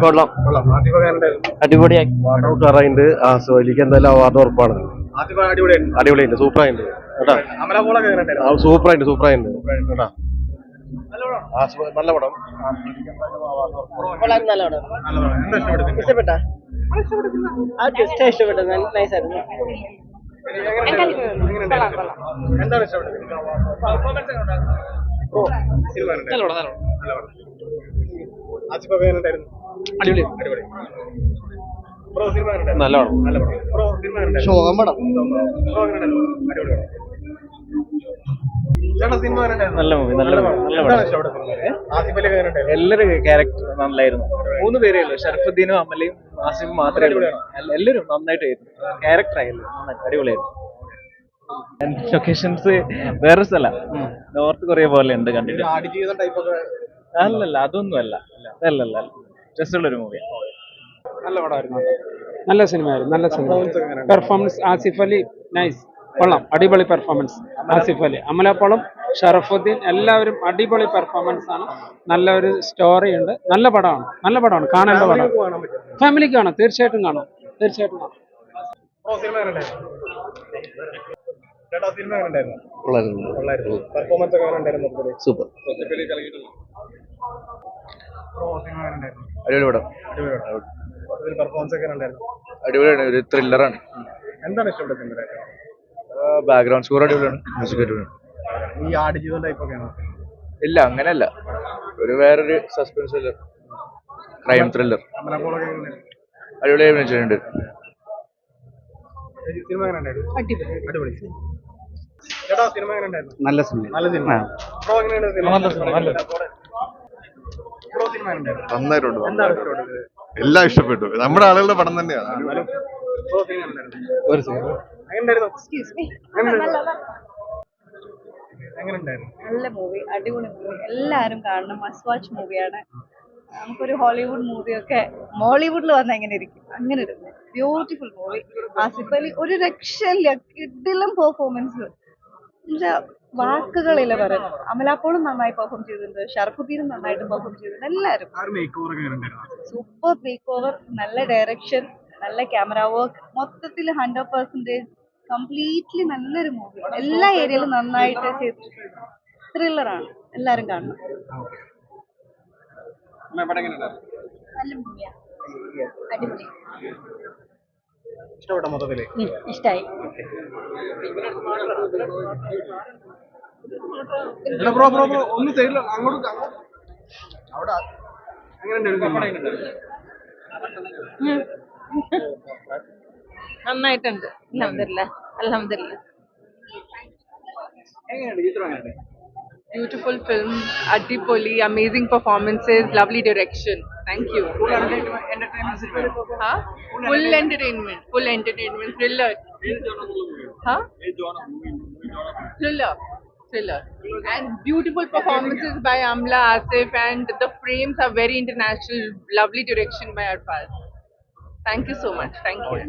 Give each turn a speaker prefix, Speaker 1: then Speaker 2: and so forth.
Speaker 1: കൊള്ളാം, അടിപൊളിയായി.
Speaker 2: ഔട്ടാറായിട്ടുണ്ട്. ആസ്വദിക്ക് എന്തായാലും അവാർഡ് ഉറപ്പാണ്. അടിപൊളിയുണ്ട്, സൂപ്പറായിട്ടുണ്ട് കേട്ടാ. സൂപ്പറായിട്ടുണ്ട് കേട്ടാ. നല്ല പടം.
Speaker 1: ഇഷ്ടപ്പെട്ട ഇഷ്ടപ്പെട്ടത് നൈസായിരുന്നു.
Speaker 3: എന്താണ് ഇഷ്ടപ്പെട്ടത്?
Speaker 2: നല്ല പടം.
Speaker 1: നല്ല മൂവി, നല്ല എല്ലാവരും ക്യാരക്ടർ നല്ലായിരുന്നു. 3 പേരേ ഉള്ളൂ, ഷർഫുദ്ദീനും അമലയും ആസിഫും മാത്രമേ ഉള്ളൂ. എല്ലാവരും നന്നായിട്ടായിരുന്നു, ക്യാരക്ടർ ആയിരുന്നു അടിപൊളിയായിരുന്നു. ലൊക്കേഷൻസ് വേറെ സ്ഥലം, നോർത്ത് കൊറിയ പോലെ ഉണ്ട് കണ്ടിട്ട്. അല്ലല്ല, അതൊന്നും അല്ല, ജസ്റ്റ് ഉള്ളൊരു മൂവി.
Speaker 4: നല്ല പടമായിരുന്നു, നല്ല സിനിമയായിരുന്നു, നല്ല cinema. Performance Asif Ali nice, കൊള്ളാം, അടിപൊളി പെർഫോമൻസ്. ആസിഫ് അലി, അമലപ്പോളും, ഷറഫുദ്ദീൻ എല്ലാവരും അടിപൊളി പെർഫോമൻസ് ആണ്. നല്ലൊരു സ്റ്റോറി ഉണ്ട്. നല്ല പടമാണ്, കാണേണ്ട പടം. ഫാമിലിക്ക് കാണാം, തീർച്ചയായിട്ടും കാണാം.
Speaker 2: സൂപ്പർ, അടിപൊളി പടം. അടിപൊളിയാണ്, ഒരു ത്രില്ലറാണ്.
Speaker 3: എന്താണ് ഇഷ്ടപ്പെട്ടത്?
Speaker 2: ബാക്ക്ഗ്രൗണ്ട് സ്കോർ അടിപൊളിയാണ്, മ്യൂസിക് അടിപൊളിയാണ്.
Speaker 3: ഈ ആടുജീവിതം ടൈപ്പ് ഒക്കെയാണോ?
Speaker 2: ഇല്ല, അങ്ങനെയല്ല, ഒരു വേറൊരു സസ്പെൻസ് ത്രില്ലർ, ക്രൈം ത്രില്ലർ. അടിപൊളിയായി അഭിനയിച്ചിട്ടുണ്ട്.
Speaker 4: നല്ല സിനിമ.
Speaker 2: നന്നായിട്ടുണ്ട്, എല്ലാം ഇഷ്ടപ്പെട്ടു. നമ്മുടെ ആളുകളുടെ പടം തന്നെയാണ്.
Speaker 5: നല്ല മൂവി, അടിപൊളി മൂവി, എല്ലാവരും കാണണം. മസ്റ്റ് വാച്ച് മൂവിയാണ്. നമുക്കൊരു ഹോളിവുഡ് മൂവിയൊക്കെ മോളിവുഡിൽ വന്ന എങ്ങനെ ഇരിക്കും, അങ്ങനെ ഒരു ബ്യൂട്ടിഫുൾ മൂവി. ആസിഫ് അലി ഒരു രക്ഷയില്ല, കിടിലം പെർഫോമൻസ്, വാക്കുകളില്ല പറയാൻ. അമലാപ്പോളും നന്നായി പെർഫോം ചെയ്തിട്ടുണ്ട്, ഷർഫുദ്ദീനും നന്നായിട്ട് പെർഫോം ചെയ്തിട്ടുണ്ട്. എല്ലാവരും സൂപ്പർ മേക്ക് ഓവർ, നല്ല ഡയറക്ഷൻ, നല്ല ക്യാമറ വർക്ക്, മൊത്തത്തിൽ 100% കംപ്ലീറ്റ്ലി നല്ലൊരു മൂവി. എല്ലാ ഏരിയയിലും നന്നായിട്ട് ചെയ്തിട്ടുണ്ട്. ത്രില്ലറാണ്, എല്ലാവരും കാണണം. നല്ല മൂവിയാ, അടിപൊളി,
Speaker 3: ഇഷ്ടപ്പെട്ട മൊത്തത്തില്
Speaker 5: ഇഷ്ടായി.
Speaker 3: ഒന്ന് സൈഡിൽ അങ്ങോട്ട് അവിടെ
Speaker 5: നന്നായിട്ടുണ്ട്. അൽഹംദുലില്ലാ.
Speaker 6: Beautiful film, Adipoli, amazing performances, lovely direction. Thank you. Full entertainment, thriller. Thriller. And beautiful performances by Amla, Asif, and the frames are very international. Lovely direction by Arfaz. Thank you so much. Thank you.